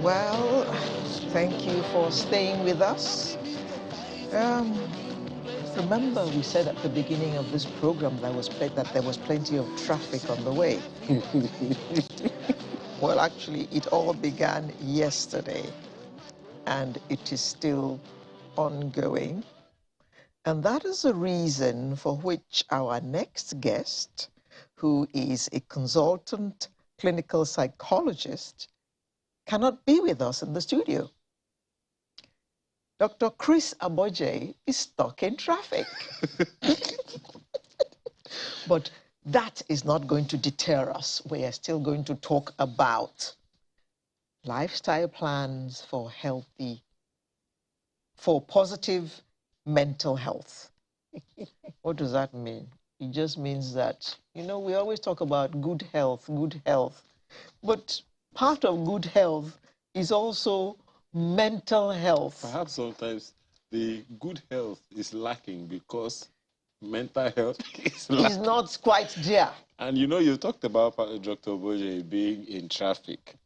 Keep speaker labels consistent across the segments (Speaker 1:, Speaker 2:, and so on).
Speaker 1: Well, thank you for staying with us. Um, Remember, we said at the beginning of this program that there was plenty of traffic on the way. Well, actually, it all began yesterday, and it is still ongoing. And that is the reason for which our next guest, who is a consultant clinical psychologist, cannot be with us in the studio. Dr. Chris Aboje is stuck in traffic. But that is not going to deter us. We are still going to talk about lifestyle plans for positive mental health. What does that mean? It just means that, we always talk about good health, but part of good health is also mental health.
Speaker 2: Perhaps sometimes the good health is lacking because mental health is lacking.
Speaker 1: It's not quite there.
Speaker 2: And you talked about Dr. Boje being in traffic.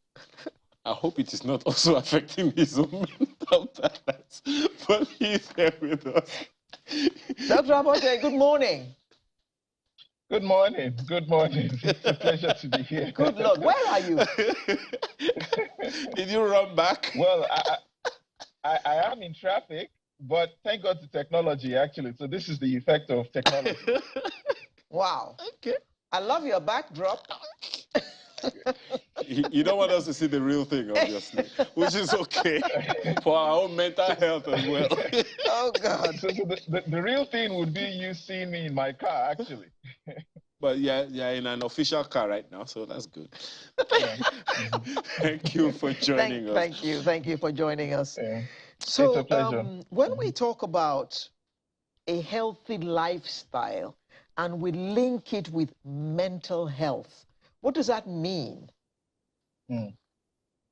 Speaker 2: I hope it is not also affecting his own mental balance, but he's here with us.
Speaker 1: Dr. Aboje, good morning.
Speaker 3: Good morning. Good morning. It's a pleasure to be here.
Speaker 1: Good Lord, where are you?
Speaker 2: Did you run back?
Speaker 3: Well, I am in traffic, but thank God to technology, actually. So this is the effect of technology.
Speaker 1: Wow.
Speaker 2: Okay.
Speaker 1: I love your backdrop.
Speaker 2: You don't want us to see the real thing, obviously, which is okay for our own mental health as well.
Speaker 1: Oh, God.
Speaker 3: So the real thing would be you seeing me in my car, actually.
Speaker 2: But yeah, you're in an official car right now, so that's good. Thank you for joining us.
Speaker 1: Thank you for joining us.
Speaker 3: Yeah.
Speaker 1: So,
Speaker 3: It's a pleasure.
Speaker 1: when we talk about a healthy lifestyle and we link it with mental health, what does that mean?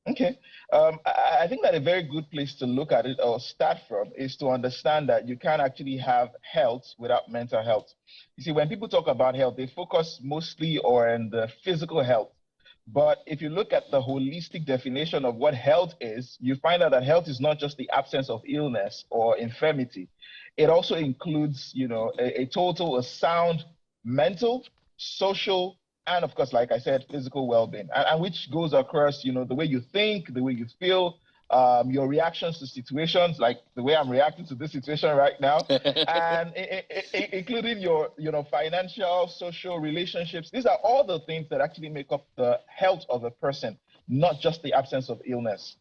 Speaker 3: Okay. I think that a very good place to look at it or start from is to understand that you can't actually have health without mental health. You see, when people talk about health, they focus mostly on the physical health. But if you look at the holistic definition of what health is, you find out that health is not just the absence of illness or infirmity. It also includes, a sound mental, social, and of course, like I said, physical well-being, and which goes across, the way you think, the way you feel, your reactions to situations, like the way I'm reacting to this situation right now, and including your, financial, social relationships. These are all the things that actually make up the health of a person, not just the absence of illness.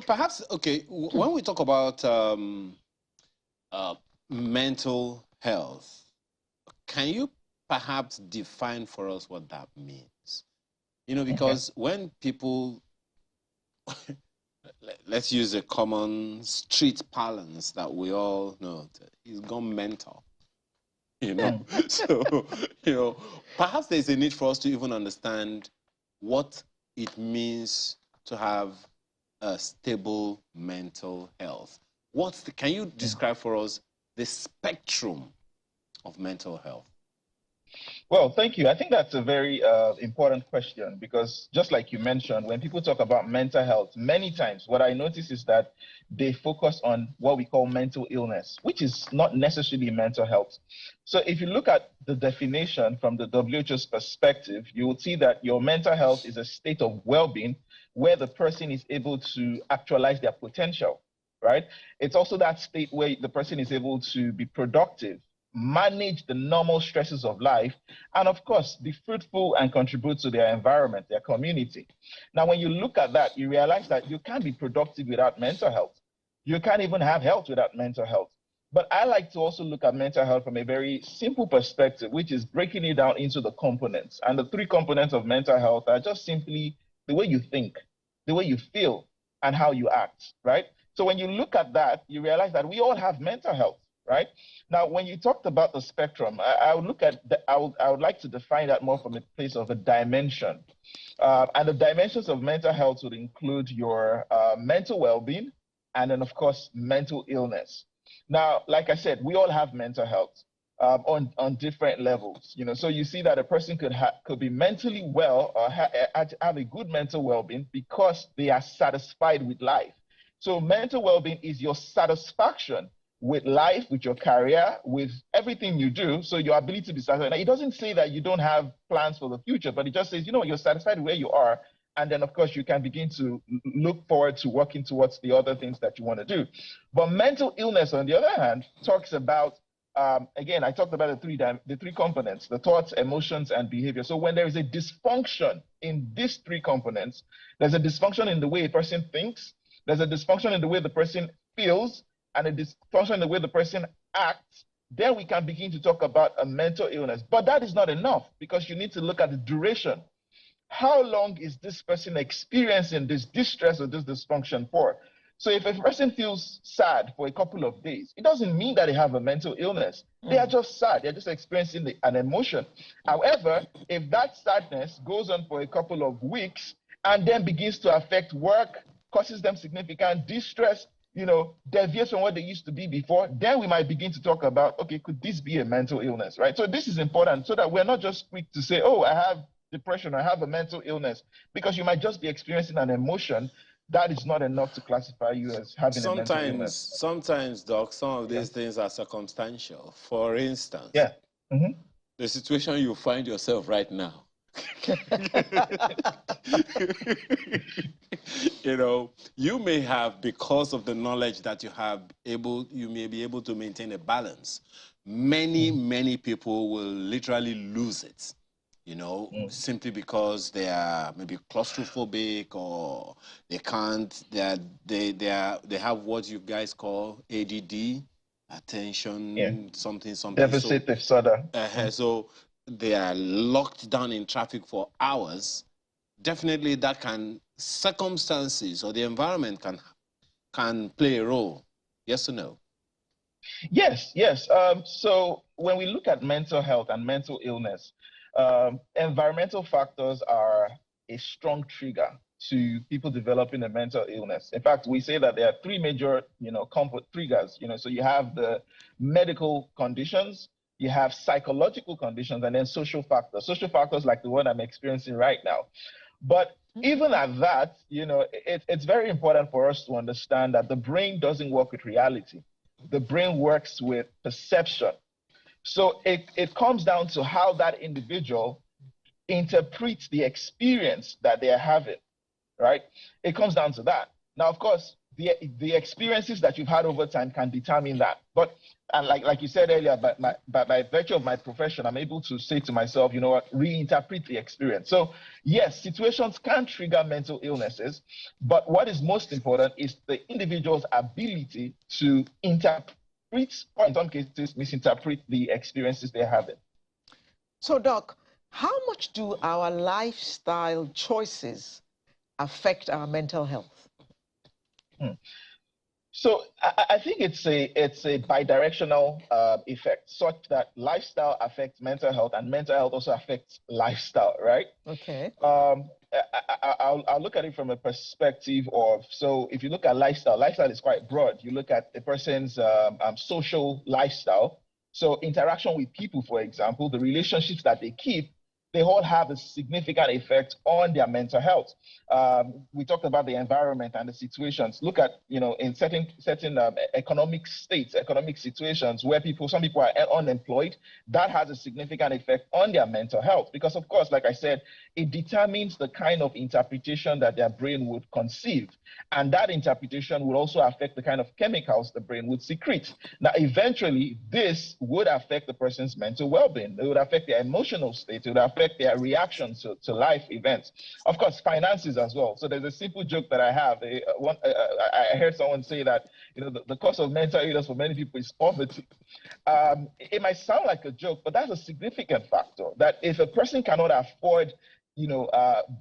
Speaker 2: Perhaps, okay, when we talk about mental health, can you perhaps define for us what that means? Because when people, let's use a common street parlance that we all know, he's gone mental, So, perhaps there's a need for us to even understand what it means to have a stable mental health. Can you describe for us the spectrum of mental health?
Speaker 3: Well, thank you. I think that's a very important question because just like you mentioned, when people talk about mental health, many times what I notice is that they focus on what we call mental illness, which is not necessarily mental health. So if you look at the definition from the WHO's perspective, you will see that your mental health is a state of well-being where the person is able to actualize their potential, right? It's also that state where the person is able to be productive, manage the normal stresses of life, and of course, be fruitful and contribute to their environment, their community. Now, when you look at that, you realize that you can't be productive without mental health. You can't even have health without mental health. But I like to also look at mental health from a very simple perspective, which is breaking it down into the components. And the three components of mental health are just simply the way you think, the way you feel, and how you act, right? So when you look at that, you realize that we all have mental health, right? Now, when you talked about the spectrum, I would like to define that more from a place of a dimension. And the dimensions of mental health would include your mental well-being, and then, of course, mental illness. Now, like I said, we all have mental health. on different levels. So you see that a person could be mentally well or have a good mental well-being because they are satisfied with life. So mental well-being is your satisfaction with life, with your career, with everything you do. So your ability to be satisfied. Now, it doesn't say that you don't have plans for the future, but it just says, you're satisfied where you are. And then, of course, you can begin to look forward to working towards the other things that you want to do. But mental illness, on the other hand, talks about, again, I talked about the three components, the thoughts, emotions, and behavior. So when there is a dysfunction in these three components, there's a dysfunction in the way a person thinks, there's a dysfunction in the way the person feels, and a dysfunction in the way the person acts, then we can begin to talk about a mental illness. But that is not enough, because you need to look at the duration. How long is this person experiencing this distress or this dysfunction for? So if a person feels sad for a couple of days, it doesn't mean that they have a mental illness. They are just sad. They're just experiencing an emotion. However, if that sadness goes on for a couple of weeks and then begins to affect work, causes them significant distress, deviates from what they used to be before, then we might begin to talk about, okay, could this be a mental illness, right? So this is important so that we're not just quick to say, oh, I have depression, I have a mental illness, because you might just be experiencing an emotion. That is not enough to classify you as having a mental illness.
Speaker 2: Sometimes, Doc, some of these things are circumstantial. For instance,
Speaker 3: the
Speaker 2: situation you find yourself right now. You may have, because of the knowledge that you have, you may be able to maintain a balance. Many people will literally lose it, simply because they are maybe claustrophobic, or they can't, they have what you guys call ADD, attention, something.
Speaker 3: Deficit disorder.
Speaker 2: So they are locked down in traffic for hours. Definitely circumstances or the environment can play a role. Yes or no?
Speaker 3: Yes. So when we look at mental health and mental illness, environmental factors are a strong trigger to people developing a mental illness. In fact, we say that there are three major, triggers. So you have the medical conditions, you have psychological conditions, and then social factors. Social factors like the one I'm experiencing right now. But even at that, it's very important for us to understand that the brain doesn't work with reality. The brain works with perception. So it comes down to how that individual interprets the experience that they're having, right? It comes down to that. Now, of course, the experiences that you've had over time can determine that. But like you said earlier, by virtue of my profession, I'm able to say to myself, reinterpret the experience. So yes, situations can trigger mental illnesses, but what is most important is the individual's ability to interpret, or in some cases, misinterpret the experiences they're having.
Speaker 1: So, Doc, how much do our lifestyle choices affect our mental health?
Speaker 3: So I think it's a bidirectional effect, such that lifestyle affects mental health and mental health also affects lifestyle, right?
Speaker 1: Okay.
Speaker 3: I'll look at it from a perspective of, so if you look at lifestyle is quite broad. You look at a person's social lifestyle. So interaction with people, for example, the relationships that they keep, they all have a significant effect on their mental health. We talked about the environment and the situations. Look at, in certain economic states, economic situations where some people are unemployed, that has a significant effect on their mental health. Because of course, like I said, it determines the kind of interpretation that their brain would conceive. And that interpretation will also affect the kind of chemicals the brain would secrete. Now, eventually, this would affect the person's mental well-being. It would affect their emotional state. It would affect their reactions to life events. Of course, finances as well. So there's a simple joke that I have. I heard someone say that, the cause of mental illness for many people is poverty. It might sound like a joke, but that's a significant factor. That if a person cannot afford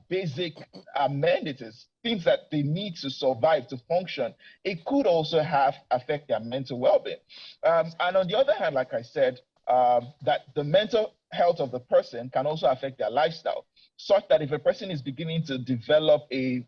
Speaker 3: basic amenities, things that they need to survive, to function, it could also affect their mental well-being. And on the other hand, like I said, that the mental health of the person can also affect their lifestyle, such that if a person is beginning to develop a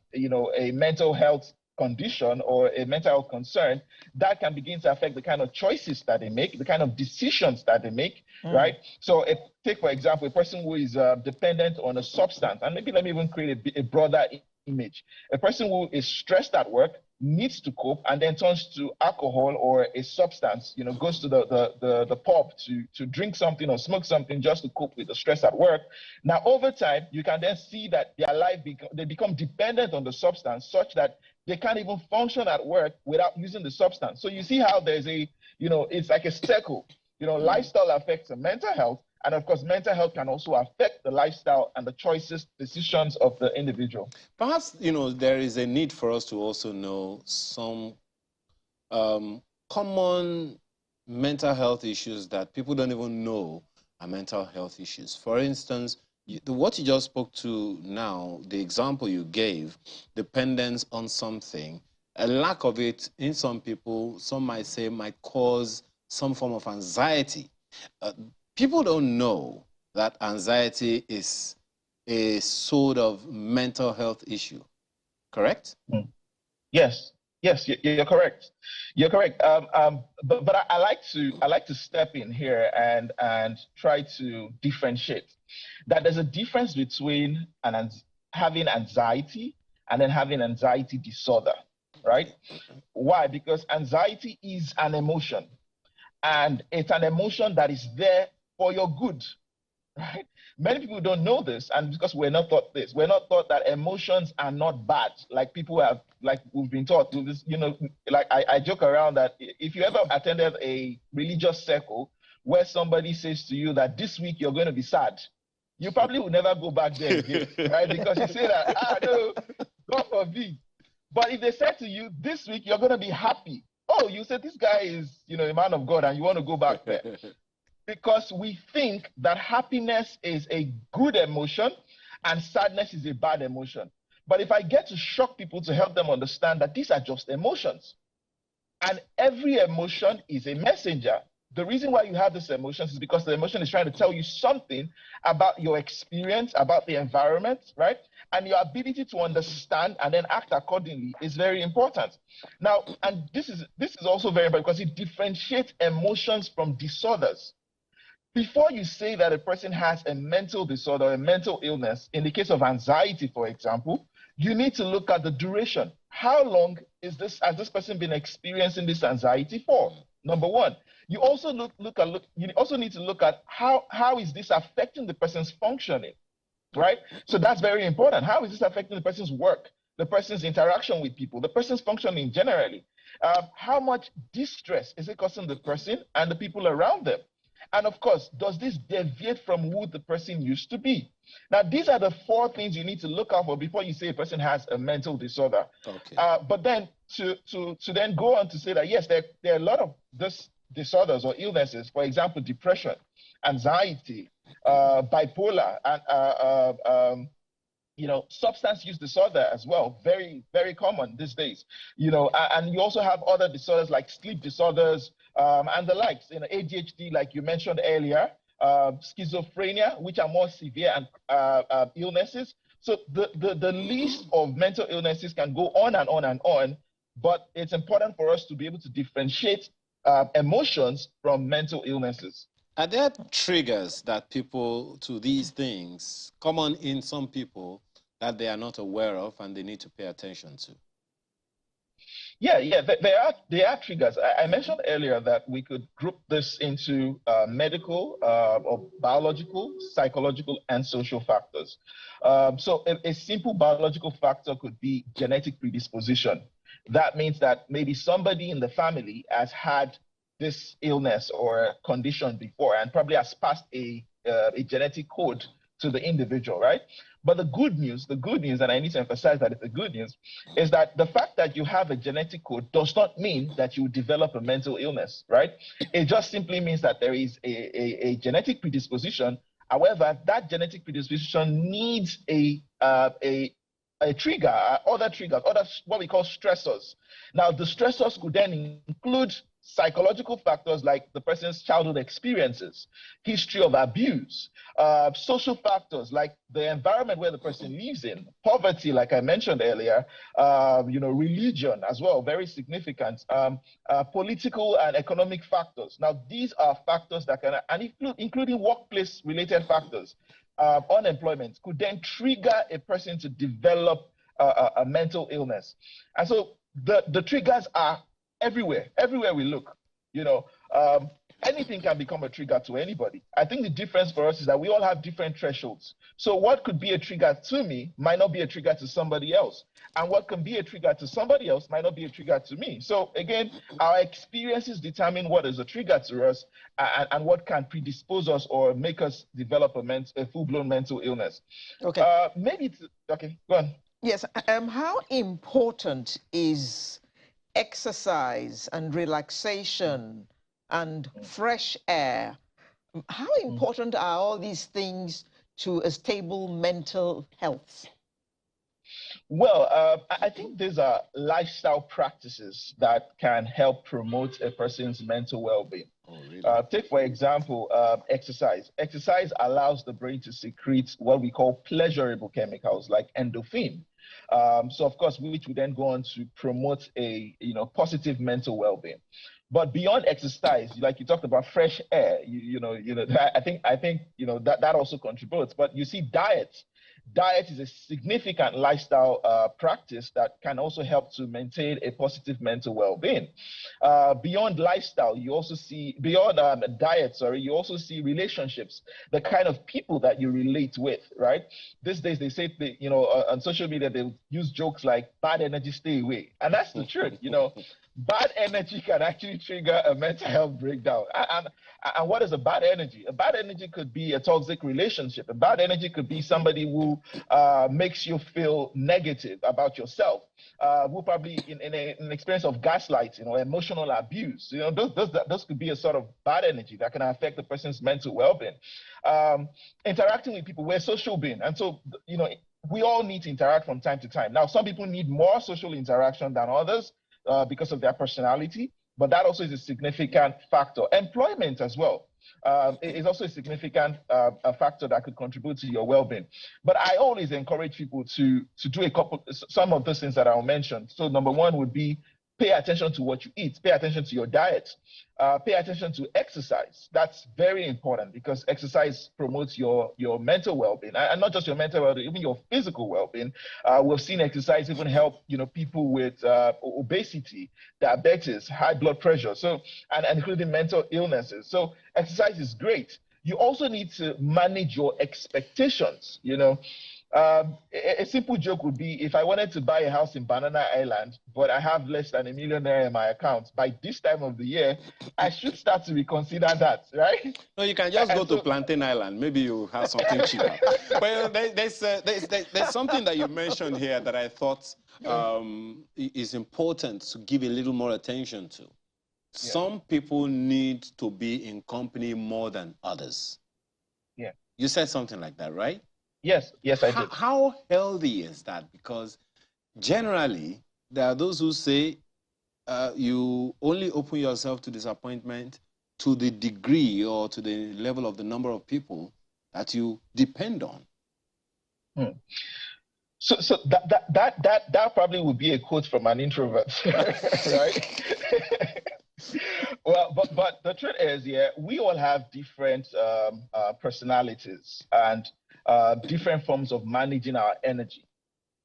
Speaker 3: mental health condition or a mental health concern, that can begin to affect the kind of choices that they make, the kind of decisions that they make, right? So take, for example, a person who is dependent on a substance, and maybe let me even create a broader image. A person who is stressed at work, needs to cope, and then turns to alcohol or a substance, goes to the pub to drink something or smoke something just to cope with the stress at work. Now, over time, you can then see that their life they become dependent on the substance such that they can't even function at work without using the substance. So you see how there's it's like a circle. Lifestyle affects the mental health, and of course, mental health can also affect the lifestyle and the choices, decisions of the individual.
Speaker 2: Perhaps, there is a need for us to also know some common mental health issues that people don't even know are mental health issues. For instance, what you just spoke to now, the example you gave, dependence on something, a lack of it in some people, some might say, might cause some form of anxiety. People don't know that anxiety is a sort of mental health issue, correct?
Speaker 3: Yes, you're correct. You're correct. But I like to step in here and try to differentiate that there's a difference between having anxiety and then having anxiety disorder, right? Why? Because anxiety is an emotion, and it's an emotion that is there for your good, right? Many people don't know this, and because we're not taught this, we're not taught that emotions are not bad. Like we've been taught. Like I joke around that if you ever attended a religious circle where somebody says to you that this week you're going to be sad, you probably will never go back there again, right? Because you say that, no, God forbid. But if they said to you, this week you're going to be happy, oh, you said this guy is, a man of God and you want to go back there. Because we think that happiness is a good emotion and sadness is a bad emotion. But if I get to shock people to help them understand that these are just emotions, and every emotion is a messenger. The reason why you have these emotions is because the emotion is trying to tell you something about your experience, about the environment, right? And your ability to understand and then act accordingly is very important. Now, and this is also very important because it differentiates emotions from disorders. Before you say that a person has a mental disorder, a mental illness, in the case of anxiety, for example, you need to look at the duration. How long has this person been experiencing this anxiety for? Number one. You also you also need to look at how is this affecting the person's functioning, right? So that's very important. How is this affecting the person's work, the person's interaction with people, the person's functioning generally? How much distress is it causing the person and the people around them? And of course, does this deviate from who the person used to be? Now, these are the 4 things you need to look out for before you say a person has a mental disorder.
Speaker 2: Okay.
Speaker 3: But then to then go on to say that, yes, there are a lot of this disorders or illnesses, for example, depression, anxiety, bipolar, and substance use disorder as well. Very, very common these days. And you also have other disorders like sleep disorders and the likes. ADHD, like you mentioned earlier, schizophrenia, which are more severe and illnesses. So the list of mental illnesses can go on and on and on, but it's important for us to be able to differentiate emotions from mental illnesses.
Speaker 2: Are there triggers that people to these things, common in some people, that they are not aware of and they need to pay attention to?
Speaker 3: Yeah, there are triggers. I mentioned earlier that we could group this into medical or biological, psychological, and social factors. So a simple biological factor could be genetic predisposition. That means that maybe somebody in the family has had this illness or condition before and probably has passed a genetic code to the individual, right? But the good news, and I need to emphasize that it's the good news, is that the fact that you have a genetic code does not mean that you develop a mental illness, right? It just simply means that there is a genetic predisposition. However, that genetic predisposition needs a trigger, other triggers, other what we call stressors. Now, the stressors could then include psychological factors like the person's childhood experiences, history of abuse, social factors like the environment where the person lives in, poverty, like I mentioned earlier, religion as well, very significant, political and economic factors. Now, these are factors that can, and including workplace-related factors, unemployment, could then trigger a person to develop a mental illness. And so the triggers are everywhere we look. Anything can become a trigger to anybody. I think the difference for us is that we all have different thresholds. So what could be a trigger to me might not be a trigger to somebody else. And what can be a trigger to somebody else might not be a trigger to me. So again, our experiences determine what is a trigger to us and what can predispose us or make us develop a full-blown mental illness.
Speaker 1: Okay.
Speaker 3: Okay, go on.
Speaker 1: Yes. How important is exercise and relaxation and fresh air? How important are all these things to a stable mental health?
Speaker 3: Well, I think these are lifestyle practices that can help promote a person's mental well-being.
Speaker 2: Oh, really?
Speaker 3: Take, for example, exercise. Exercise allows the brain to secrete what we call pleasurable chemicals like endorphin. So, of course, which would then go on to promote a positive mental well-being. But beyond exercise, like you talked about fresh air, I think that also contributes. But you see, diet is a significant lifestyle practice that can also help to maintain a positive mental well-being. Beyond lifestyle, you also see diet. You also see relationships, the kind of people that you relate with. Right? These days, they say on social media they use jokes like "bad energy, stay away," and that's the truth. Bad energy can actually trigger a mental health breakdown. And what is a bad energy? A bad energy could be a toxic relationship. A bad energy could be somebody who makes you feel negative about yourself, who probably in an experience of gaslighting or emotional abuse. Those could be a sort of bad energy that can affect the person's mental well-being. Interacting with people, we're social beings. And so, we all need to interact from time to time. Now, some people need more social interaction than others. Because of their personality, but that also is a significant factor. Employment as well is also a significant factor that could contribute to your well-being. But I always encourage people to do some of those things that I'll mention. So number one would be pay attention to what you eat, pay attention to your diet, pay attention to exercise. That's very important because exercise promotes your mental well-being, and not just your mental well-being, even your physical well-being. We've seen exercise even help people with obesity, diabetes, high blood pressure, and including mental illnesses. So exercise is great. You also need to manage your expectations. A simple joke would be if I wanted to buy a house in Banana Island, but I have less than $1 million in my account, by this time of the year, I should start to reconsider that, right?
Speaker 2: No, you can just go to Plantain Island. Maybe you have something cheaper. But there's something that you mentioned here that I thought is important to give a little more attention to. Yeah. Some people need to be in company more than others.
Speaker 3: Yeah.
Speaker 2: You said something like that, right?
Speaker 3: Yes, I did.
Speaker 2: How healthy is that? Because generally, there are those who say you only open yourself to disappointment to the degree or to the level of the number of people that you depend on.
Speaker 3: So that probably would be a quote from an introvert, right? Well, but the truth is, we all have different personalities and different forms of managing our energy.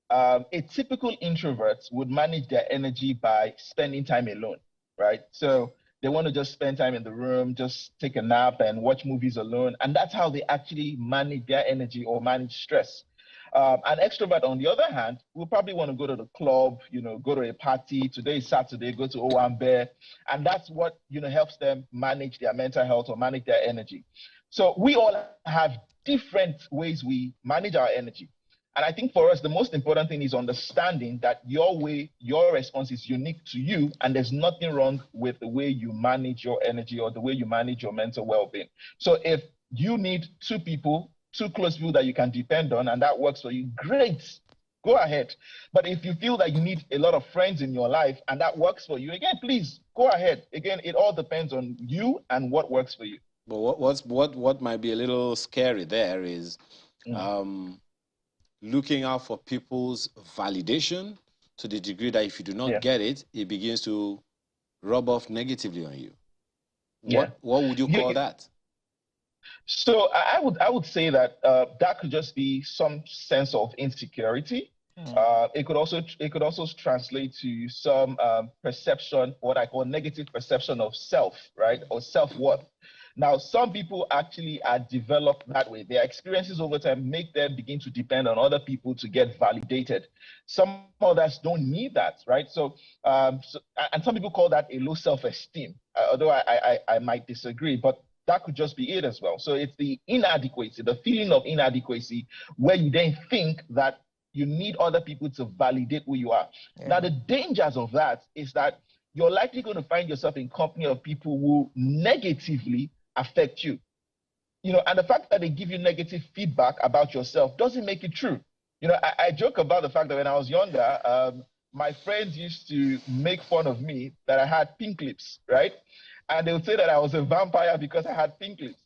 Speaker 3: A typical introvert would manage their energy by spending time alone, right? So they want to just spend time in the room, just take a nap and watch movies alone. And that's how they actually manage their energy or manage stress. An extrovert, on the other hand, will probably want to go to the club, go to a party. Today is Saturday, go to Owambe. And that's what, helps them manage their mental health or manage their energy. So we all have different ways we manage our energy. And I think for us, the most important thing is understanding that your response is unique to you, and there's nothing wrong with the way you manage your energy or the way you manage your mental well-being. So if you need two close people that you can depend on, and that works for you, great. go ahead. But if you feel that you need a lot of friends in your life and that works for you, again, please go ahead. Again, it all depends on you and what works for you.
Speaker 2: But what might be a little scary there is looking out for people's validation to the degree that if you do not get it, it begins to rub off negatively on you. What would you call that?
Speaker 3: So I would say that that could just be some sense of insecurity. It could also translate to some perception, what I call negative perception of self, right, or self-worth. Now, some people actually are developed that way. Their experiences over time make them begin to depend on other people to get validated. Some others don't need that, right? So and some people call that a low self-esteem, although I might disagree, but that could just be it as well. So it's the inadequacy, the feeling of inadequacy, where you then think that you need other people to validate who you are. Now, the dangers of that is that you're likely going to find yourself in company of people who negatively affect you. You know, and the fact that they give you negative feedback about yourself doesn't make it true. You know, I joke about the fact that when I was younger, my friends used to make fun of me that I had pink lips, right? And they would say that I was a vampire because I had pink lips.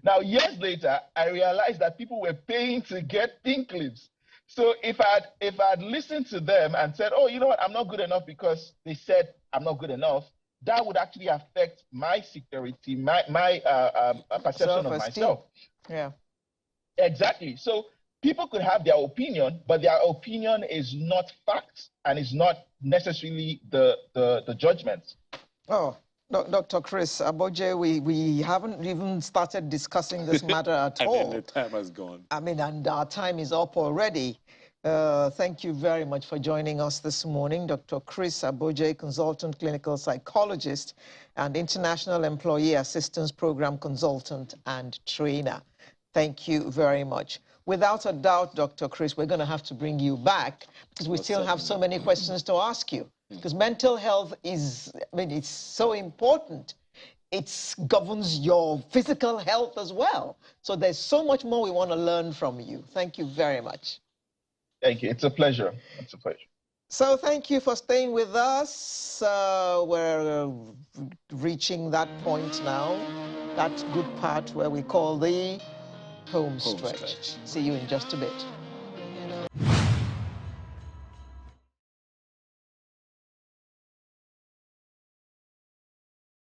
Speaker 3: Now, years later, I realized that people were paying to get pink lips. So if I'd listened to them and said, oh, you know what, I'm not good enough because they said I'm not good enough, that would actually affect my security, my perception of myself.
Speaker 1: Yeah.
Speaker 3: Exactly. So people could have their opinion, but their opinion is not fact and is not necessarily the judgment.
Speaker 1: Oh, Dr. Chris Aboje, we haven't even started discussing this matter at all.
Speaker 2: And the time has gone.
Speaker 1: I mean, and our time is up already. Thank you very much for joining us this morning. Dr. Chris Aboje, consultant clinical psychologist and international employee assistance program consultant and trainer. Thank you very much. Without a doubt, Dr. Chris, we're going to have to bring you back because we still have so many questions to ask you. Because mental health is, I mean, it's so important. It governs your physical health as well. So there's so much more we want to learn from you. Thank you very much.
Speaker 3: Thank you. It's a pleasure. It's a pleasure.
Speaker 1: So thank you for staying with us. We're reaching that point now, that good part where we call the home stretch. See you in just a bit.